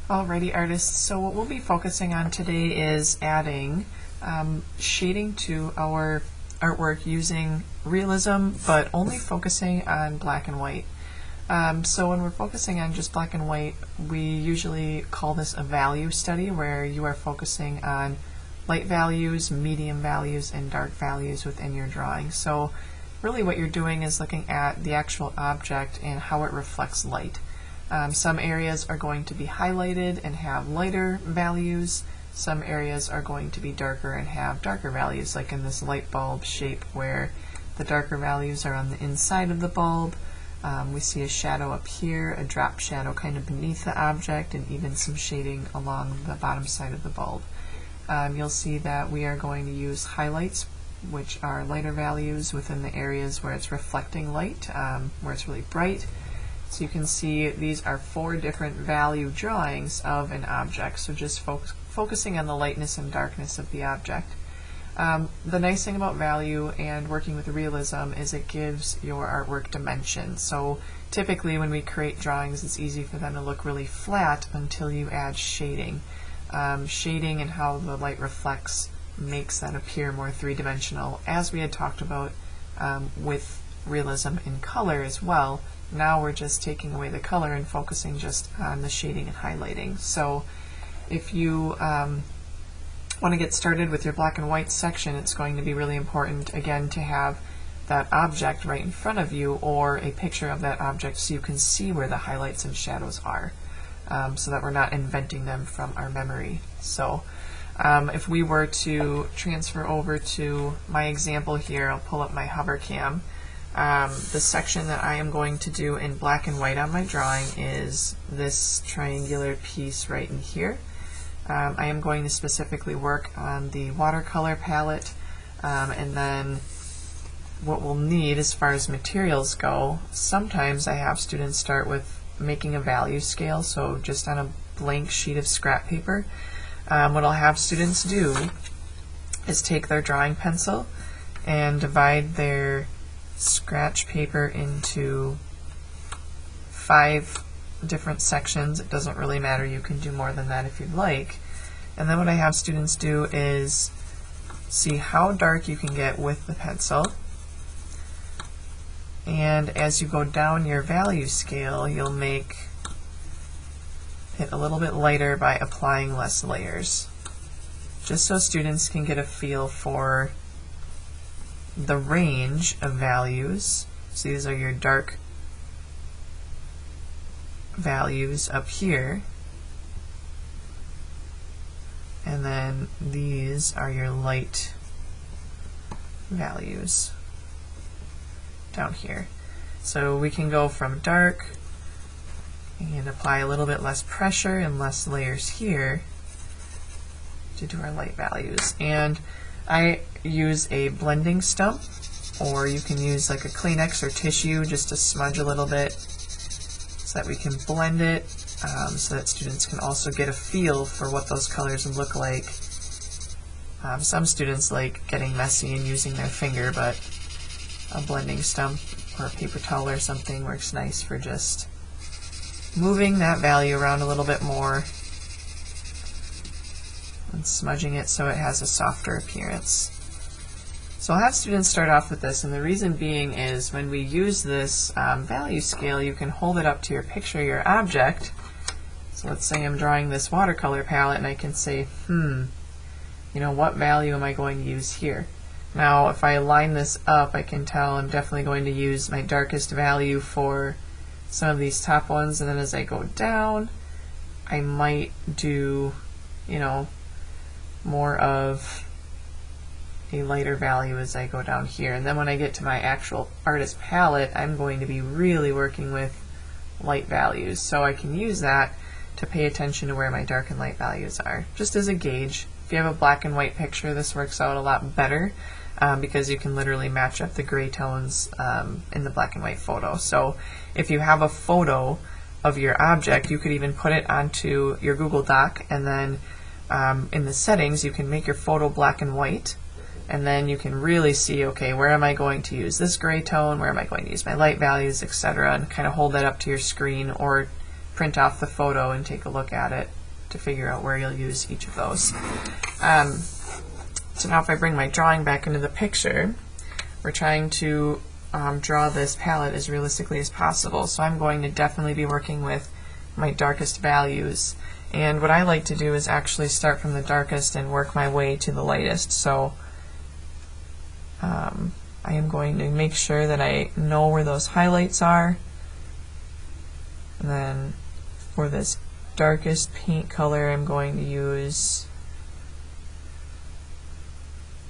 Alrighty, artists, so what we'll be focusing on today is adding shading to our artwork using realism, but only focusing on black and white. So when we're focusing on just black and white, we usually call this a value study, where you are focusing on light values, medium values, and dark values within your drawing. So really what you're doing is looking at the actual object and how it reflects light. Some areas are going to be highlighted and have lighter values. Some areas are going to be darker and have darker values, like in this light bulb shape where the darker values are on the inside of the bulb. We see a shadow up here, a drop shadow kind of beneath the object, and even some shading along the bottom side of the bulb. You'll see that we are going to use highlights, which are lighter values within the areas where it's reflecting light, where it's really bright. So you can see these are 4 different value drawings of an object, so just focusing on the lightness and darkness of the object. The nice thing about value and working with realism is it gives your artwork dimension. So typically when we create drawings, it's easy for them to look really flat until you add shading. Shading and how the light reflects makes that appear more three-dimensional, as we had talked about with realism in color as well. Now we're just taking away the color and focusing just on the shading and highlighting. So if you want to get started with your black and white section, it's going to be really important, again, to have that object right in front of you, or a picture of that object, so you can see where the highlights and shadows are, so that we're not inventing them from our memory. So if we were to transfer over to my example here, I'll pull up my hover cam. The section that I am going to do in black and white on my drawing is this triangular piece right in here. I am going to specifically work on the watercolor palette, and then what we'll need as far as materials go, sometimes I have students start with making a value scale, so just on a blank sheet of scrap paper. What I'll have students do is take their drawing pencil and divide their scratch paper into 5 different sections. It doesn't really matter, you can do more than that if you'd like. And then what I have students do is see how dark you can get with the pencil, and as you go down your value scale, you'll make it a little bit lighter by applying less layers, just so students can get a feel for the range of values. So these are your dark values up here, and then these are your light values down here. So we can go from dark and apply a little bit less pressure and less layers here to do our light values. And I use a blending stump, or you can use like a Kleenex or tissue just to smudge a little bit so that we can blend it, so that students can also get a feel for what those colors would look like. Some students like getting messy and using their finger, but a blending stump or a paper towel or something works nice for just moving that value around a little bit more and smudging it so it has a softer appearance. So I'll have students start off with this, and the reason being is when we use this value scale, you can hold it up to your picture, your object. So let's say I'm drawing this watercolor palette, and I can say, you know, what value am I going to use here? Now if I line this up, I can tell I'm definitely going to use my darkest value for some of these top ones, and then as I go down, I might do, you know, more of a lighter value as I go down here. And then when I get to my actual artist palette, I'm going to be really working with light values. So I can use that to pay attention to where my dark and light values are, just as a gauge. If you have a black and white picture, this works out a lot better because you can literally match up the gray tones in the black and white photo. So if you have a photo of your object, you could even put it onto your Google Doc, and then in the settings you can make your photo black and white, and then you can really see, okay, where am I going to use this gray tone, where am I going to use my light values, etc., and kind of hold that up to your screen, or print off the photo and take a look at it to figure out where you'll use each of those. So now if I bring my drawing back into the picture, we're trying to draw this palette as realistically as possible. So I'm going to definitely be working with my darkest values. And what I like to do is actually start from the darkest and work my way to the lightest. So I am going to make sure that I know where those highlights are. And then for this darkest paint color, I'm going to use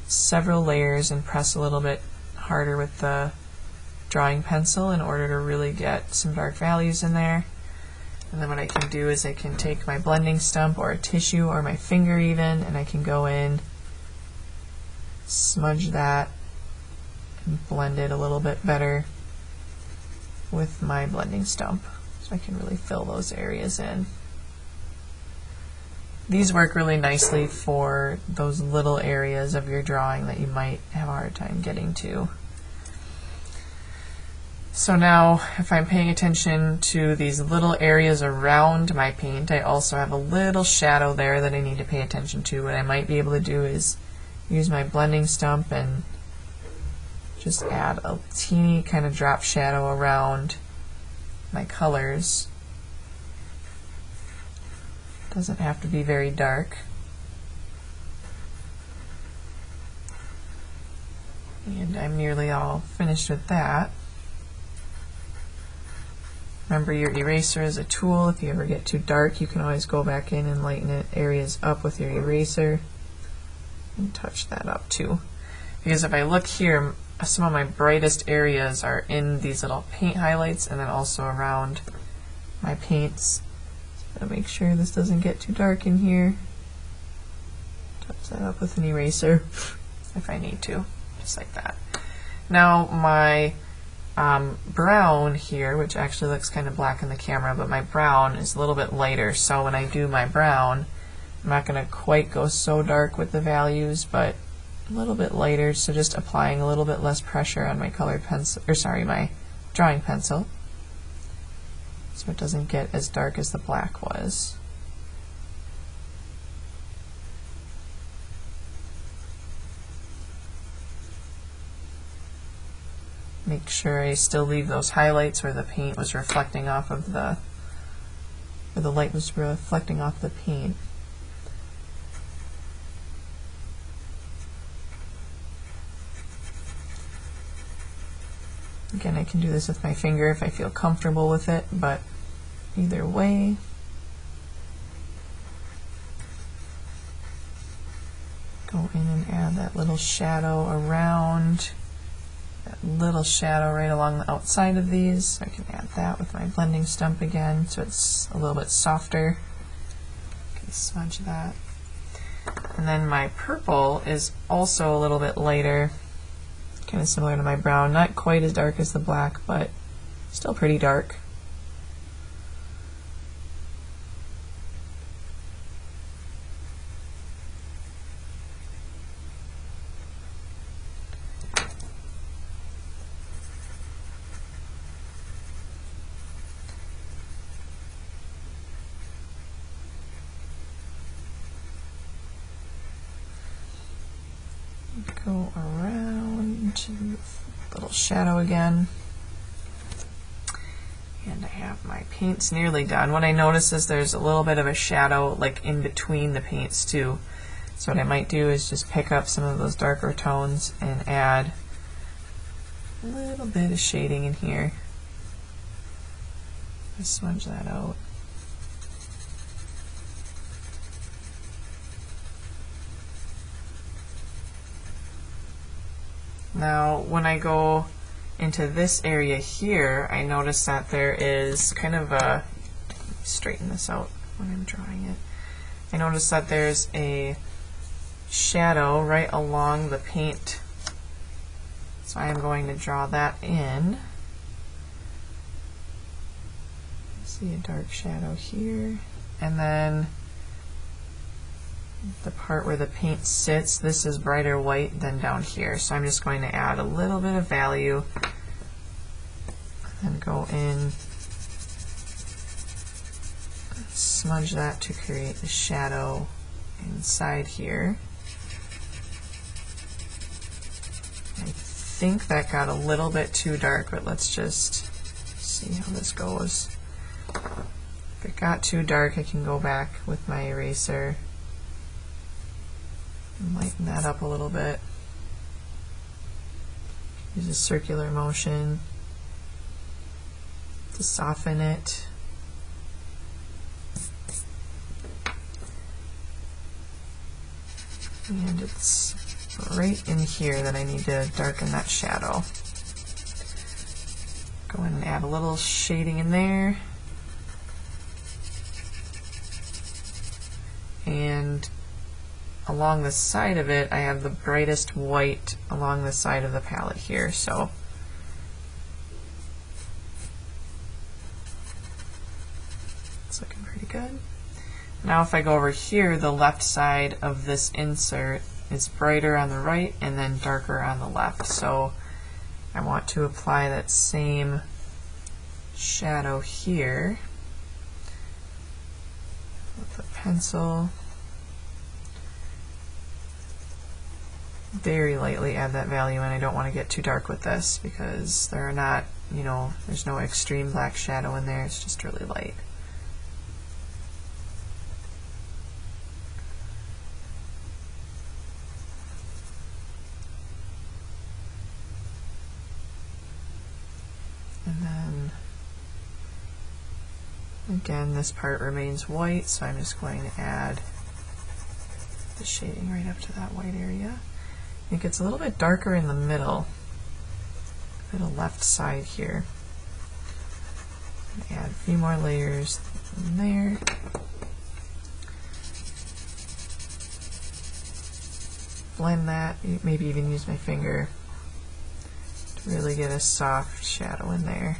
several layers and press a little bit harder with the drawing pencil in order to really get some dark values in there. And then what I can do is I can take my blending stump or a tissue or my finger even, and I can go in, smudge that, and blend it a little bit better with my blending stump. So I can really fill those areas in. These work really nicely for those little areas of your drawing that you might have a hard time getting to. So now, if I'm paying attention to these little areas around my paint, I also have a little shadow there that I need to pay attention to. What I might be able to do is use my blending stump and just add a teeny kind of drop shadow around my colors. Doesn't have to be very dark. And I'm nearly all finished with that. Remember, your eraser is a tool. If you ever get too dark, you can always go back in and lighten it areas up with your eraser and touch that up too. Because if I look here, some of my brightest areas are in these little paint highlights and then also around my paints. So make sure this doesn't get too dark in here. Touch that up with an eraser if I need to, just like that. Now my brown here, which actually looks kind of black in the camera, but my brown is a little bit lighter, so when I do my brown, I'm not going to quite go so dark with the values, but a little bit lighter, so just applying a little bit less pressure on my colored pencil, or sorry, my drawing pencil, so it doesn't get as dark as the black was. Make sure I still leave those highlights where the paint was reflecting off of where the light was reflecting off the paint. Again, I can do this with my finger if I feel comfortable with it, but either way. Go in and add that little shadow around. That little shadow right along the outside of these. I can add that with my blending stump again so it's a little bit softer. I can smudge that. And then my purple is also a little bit lighter, kind of similar to my brown. Not quite as dark as the black, but still pretty dark. Go around to a little shadow again. And I have my paints nearly done. What I notice is there's a little bit of a shadow like in between the paints too. So what I might do is just pick up some of those darker tones and add a little bit of shading in here. Just smudge that out. Now, when I go into this area here, I notice that there is kind of a, straighten this out when I'm drawing it. I notice that there's a shadow right along the paint. So I am going to draw that in. See a dark shadow here. And then the part where the paint sits, this is brighter white than down here, so I'm just going to add a little bit of value and go in smudge that to create a shadow inside here. I think that got a little bit too dark, but let's just see how this goes. If it got too dark, I can go back with my eraser and lighten that up a little bit. Use a circular motion to soften it. And it's right in here that I need to darken that shadow. Go in and add a little shading in there. And along the side of it, I have the brightest white along the side of the palette here. So it's looking pretty good. Now if I go over here, the left side of this insert is brighter on the right and then darker on the left. So I want to apply that same shadow here with the pencil. Very lightly add that value, and I don't want to get too dark with this because there are not, there's no extreme black shadow in there, it's just really light. And then again, this part remains white, so I'm just going to add the shading right up to that white area. It gets a little bit darker in the middle, the left side here. Add a few more layers in there. Blend that, maybe even use my finger to really get a soft shadow in there.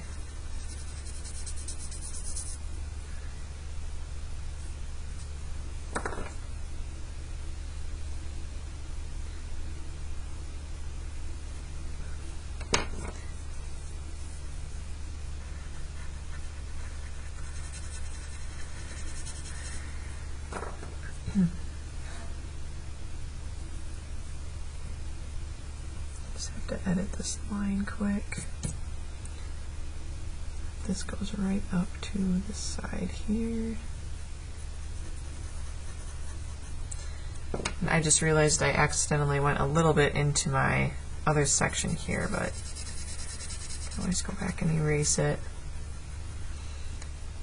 Just have to edit this line quick. This goes right up to the side here. And I just realized I accidentally went a little bit into my other section here, but I can always go back and erase it.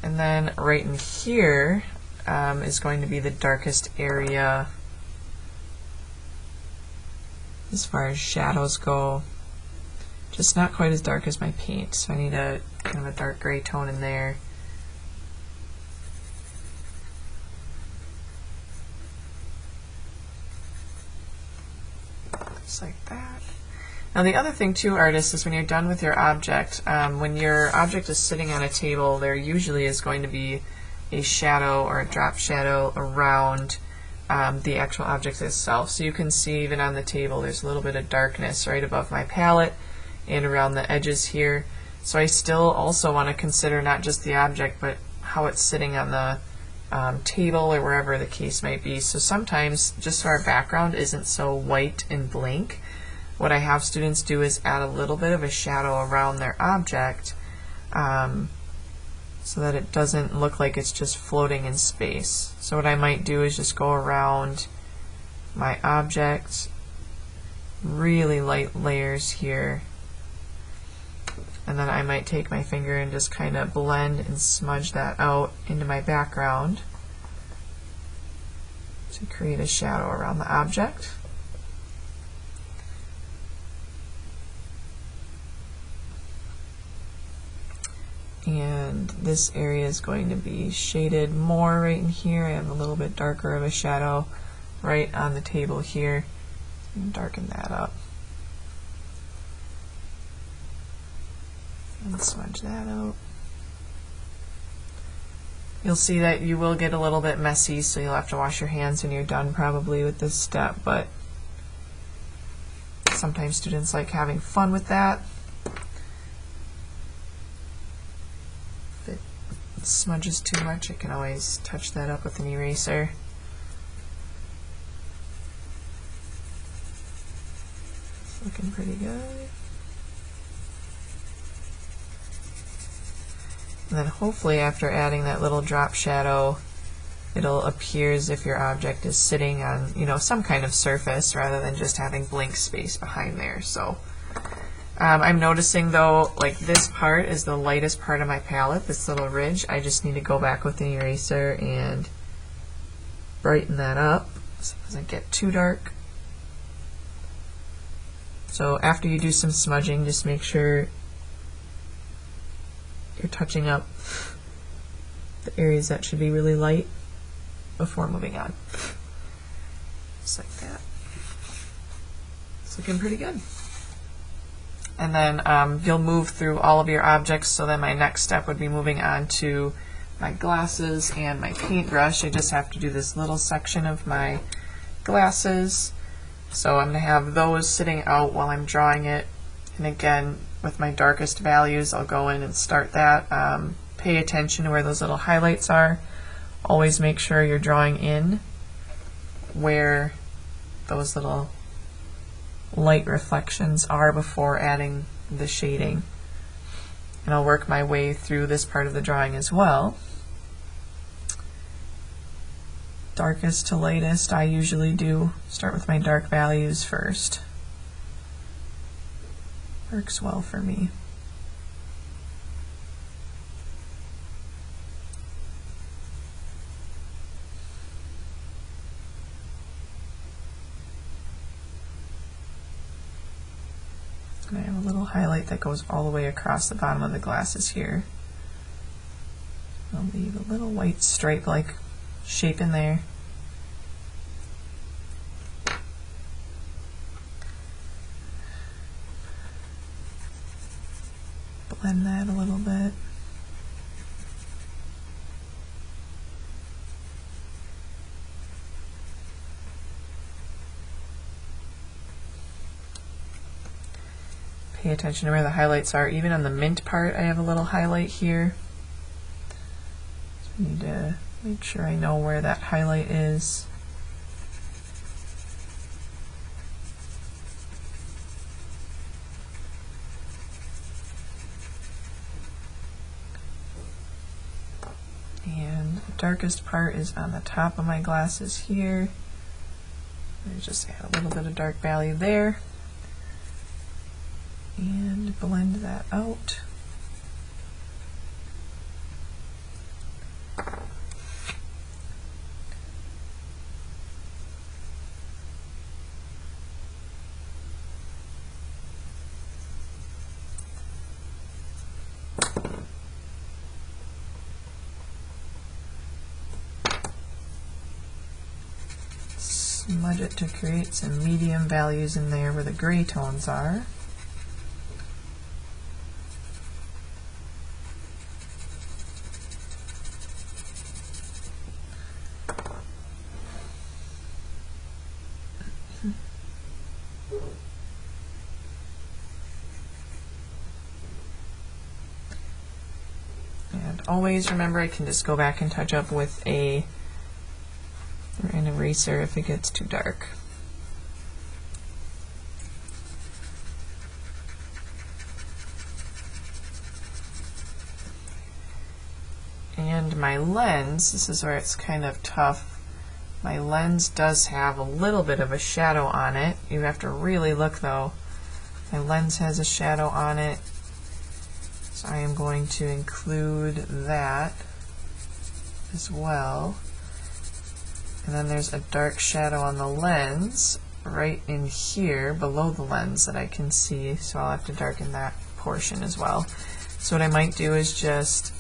And then right in here is going to be the darkest area as far as shadows go. Just not quite as dark as my paint, so I need a kind of a dark gray tone in there. Just like that. Now the other thing too, artists, is when you're done with your object, when your object is sitting on a table, there usually is going to be a shadow or a drop shadow around the actual object itself. So you can see even on the table there's a little bit of darkness right above my palette and around the edges here. So I still also want to consider not just the object, but how it's sitting on the table or wherever the case might be. So sometimes, just so our background isn't so white and blank, what I have students do is add a little bit of a shadow around their object so that it doesn't look like it's just floating in space. So what I might do is just go around my object, really light layers here, and then I might take my finger and just kind of blend and smudge that out into my background to create a shadow around the object. And this area is going to be shaded more right in here. I have a little bit darker of a shadow right on the table here. And darken that up. And smudge that out. You'll see that you will get a little bit messy, so you'll have to wash your hands when you're done probably with this step, but sometimes students like having fun with that. smudges too much, I can always touch that up with an eraser. It's looking pretty good. And then hopefully after adding that little drop shadow, it'll appear as if your object is sitting on, you know, some kind of surface rather than just having blank space behind there. So I'm noticing though, like this part is the lightest part of my palette, this little ridge. I just need to go back with an eraser and brighten that up so it doesn't get too dark. So after you do some smudging, just make sure you're touching up the areas that should be really light before moving on. Just like that. It's looking pretty good. And then you'll move through all of your objects, so then my next step would be moving on to my glasses and my paintbrush. I just have to do this little section of my glasses. So I'm going to have those sitting out while I'm drawing it. And again, with my darkest values, I'll go in and start that. Pay attention to where those little highlights are. Always make sure you're drawing in where those little light reflections are before adding the shading. And I'll work my way through this part of the drawing as well. Darkest to lightest, I usually do start with my dark values first. Works well for me. And I have a little highlight that goes all the way across the bottom of the glasses here. I'll leave a little white stripe-like shape in there. Blend that a little bit. Pay attention to where the highlights are. Even on the mint part, I have a little highlight here. So I need to make sure I know where that highlight is. And the darkest part is on the top of my glasses here. I just add a little bit of dark value there. And blend that out. Smudge it to create some medium values in there where the gray tones are. And always remember, I can just go back and touch up with an eraser if it gets too dark. And my lens, this is where it's kind of tough. My lens does have a little bit of a shadow on it. You have to really look though. My lens has a shadow on it. So I am going to include that as well. And then there's a dark shadow on the lens right in here below the lens that I can see, so I'll have to darken that portion as well. So what I might do is just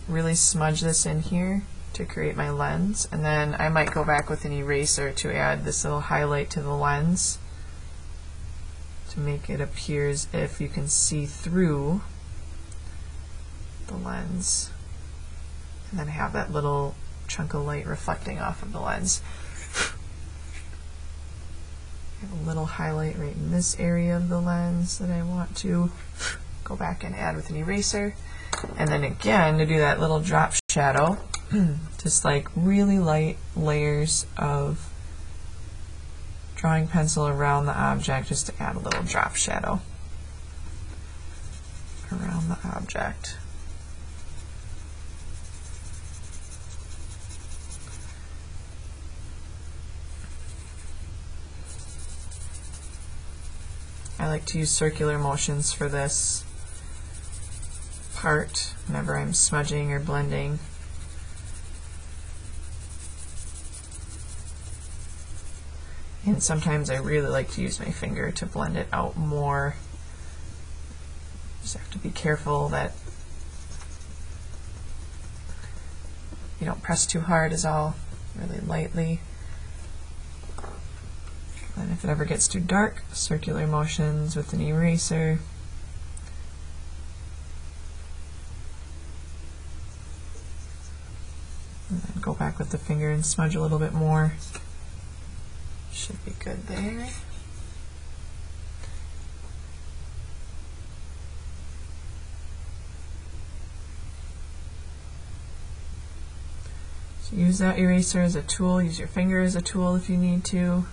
really smudge this in here to create my lens, and then I might go back with an eraser to add this little highlight to the lens to make it appear as if you can see through the lens, and then have that little chunk of light reflecting off of the lens. I have a little highlight right in this area of the lens that I want to go back and add with an eraser. And then again, to do that little drop shadow, just like really light layers of drawing pencil around the object just to add a little drop shadow around the object. I like to use circular motions for this part whenever I'm smudging or blending. And sometimes I really like to use my finger to blend it out more. Just have to be careful that you don't press too hard, is all, really lightly. And if it ever gets too dark, circular motions with an eraser. And then go back with the finger and smudge a little bit more. Should be good there. So use that eraser as a tool, use your finger as a tool if you need to.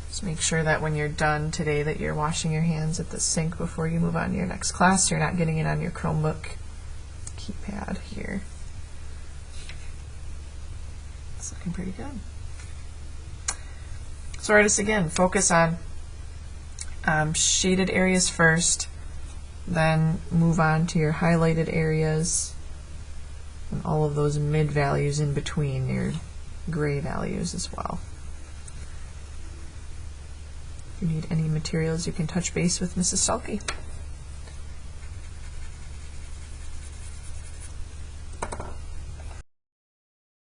Just make sure that when you're done today that you're washing your hands at the sink before you move on to your next class, so you're not getting it on your Chromebook keypad here. It's looking pretty good. So artists, again, focus on shaded areas first, then move on to your highlighted areas and all of those mid values in between, your gray values as well. If you need any materials, you can touch base with Mrs. Selke.